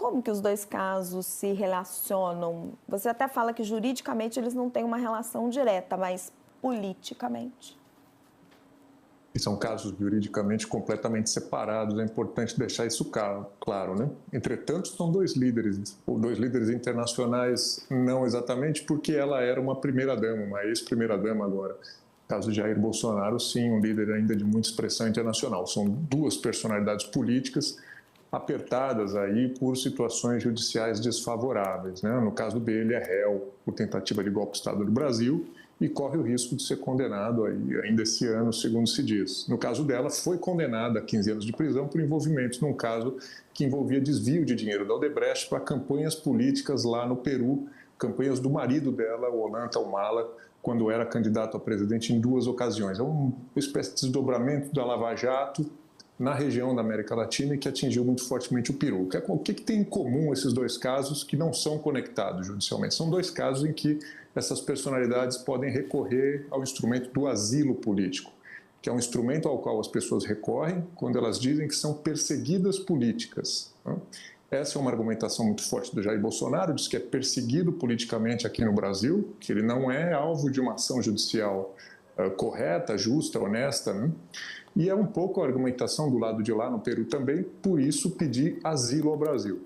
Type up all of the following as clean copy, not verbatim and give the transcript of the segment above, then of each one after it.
como que os dois casos se relacionam? Você até fala que juridicamente eles não têm uma relação direta, mas politicamente? E são casos juridicamente completamente separados, é importante deixar isso claro, né? Entretanto, são dois líderes internacionais, não exatamente porque ela era uma primeira-dama, uma ex-primeira-dama agora. No caso de Jair Bolsonaro, sim, um líder ainda de muita expressão internacional. São duas personalidades políticas apertadas aí por situações judiciais desfavoráveis, né? No caso dele, é réu por tentativa de golpe de Estado no Brasil e corre o risco de ser condenado aí, ainda esse ano, segundo se diz. No caso dela, foi condenada a 15 anos de prisão por envolvimento num caso que envolvia desvio de dinheiro da Odebrecht para campanhas políticas lá no Peru, campanhas do marido dela, o Ollanta Humala, quando era candidato a presidente em duas ocasiões. É uma espécie de desdobramento da Lava Jato na região da América Latina e que atingiu muito fortemente o Peru. O que tem em comum esses dois casos que não são conectados judicialmente? São dois casos em que essas personalidades podem recorrer ao instrumento do asilo político, que é um instrumento ao qual as pessoas recorrem quando elas dizem que são perseguidas políticas. Essa é uma argumentação muito forte do Jair Bolsonaro, diz que é perseguido politicamente aqui no Brasil, que ele não é alvo de uma ação judicial correta, justa, honesta, né? E é um pouco a argumentação do lado de lá, no Peru também, por isso pedir asilo ao Brasil.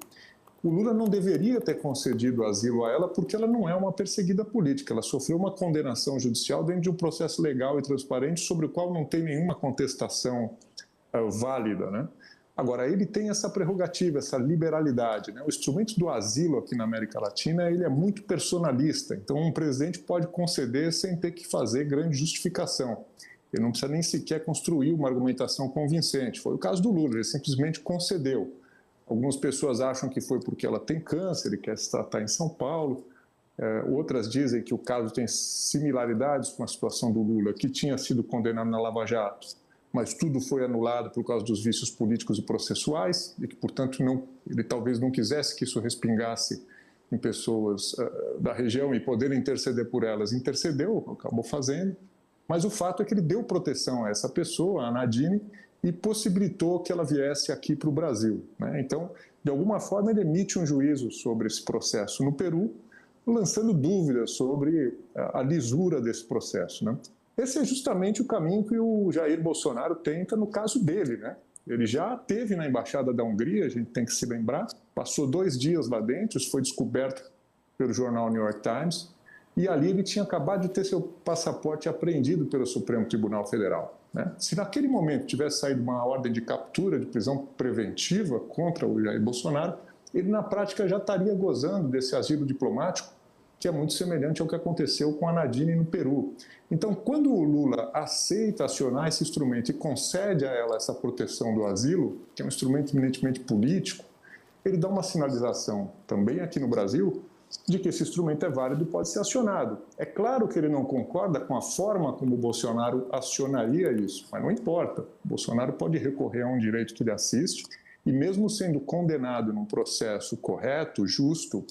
O Lula não deveria ter concedido asilo a ela porque ela não é uma perseguida política, ela sofreu uma condenação judicial dentro de um processo legal e transparente sobre o qual não tem nenhuma contestação válida, né? Agora, ele tem essa prerrogativa, essa liberalidade, né? O instrumento do asilo aqui na América Latina, ele é muito personalista, então um presidente pode conceder sem ter que fazer grande justificação. Ele não precisa nem sequer construir uma argumentação convincente. Foi o caso do Lula, ele simplesmente concedeu. Algumas pessoas acham que foi porque ela tem câncer e quer se tratar em São Paulo. Outras dizem que o caso tem similaridades com a situação do Lula, que tinha sido condenado na Lava Jato, mas tudo foi anulado por causa dos vícios políticos e processuais, e que, portanto, ele talvez não quisesse que isso respingasse em pessoas da região e poder interceder por elas. Intercedeu, acabou fazendo. Mas o fato é que ele deu proteção a essa pessoa, a Nadine, e possibilitou que ela viesse aqui para o Brasil, né? Então, de alguma forma, ele emite um juízo sobre esse processo no Peru, lançando dúvidas sobre a lisura desse processo, né? Esse é justamente o caminho que o Jair Bolsonaro tenta no caso dele, né? Ele já esteve na Embaixada da Hungria, a gente tem que se lembrar, passou 2 dias lá dentro, isso foi descoberto pelo jornal New York Times, e ali ele tinha acabado de ter seu passaporte apreendido pelo Supremo Tribunal Federal, né? Se naquele momento tivesse saído uma ordem de captura, de prisão preventiva contra o Jair Bolsonaro, ele na prática já estaria gozando desse asilo diplomático, que é muito semelhante ao que aconteceu com a Nadine no Peru. Então, quando o Lula aceita acionar esse instrumento e concede a ela essa proteção do asilo, que é um instrumento eminentemente político, ele dá uma sinalização também aqui no Brasil de que esse instrumento é válido e pode ser acionado. É claro que ele não concorda com a forma como o Bolsonaro acionaria isso, mas não importa. O Bolsonaro pode recorrer a um direito que lhe assiste e mesmo sendo condenado num processo correto, justo,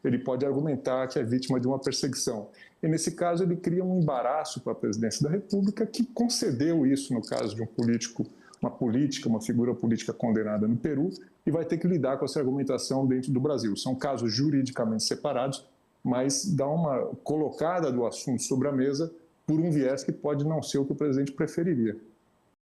ele pode argumentar que é vítima de uma perseguição. E nesse caso ele cria um embaraço para a presidência da República que concedeu isso no caso de um político, uma figura política condenada no Peru, e vai ter que lidar com essa argumentação dentro do Brasil. São casos juridicamente separados, mas dá uma colocada do assunto sobre a mesa por um viés que pode não ser o que o presidente preferiria.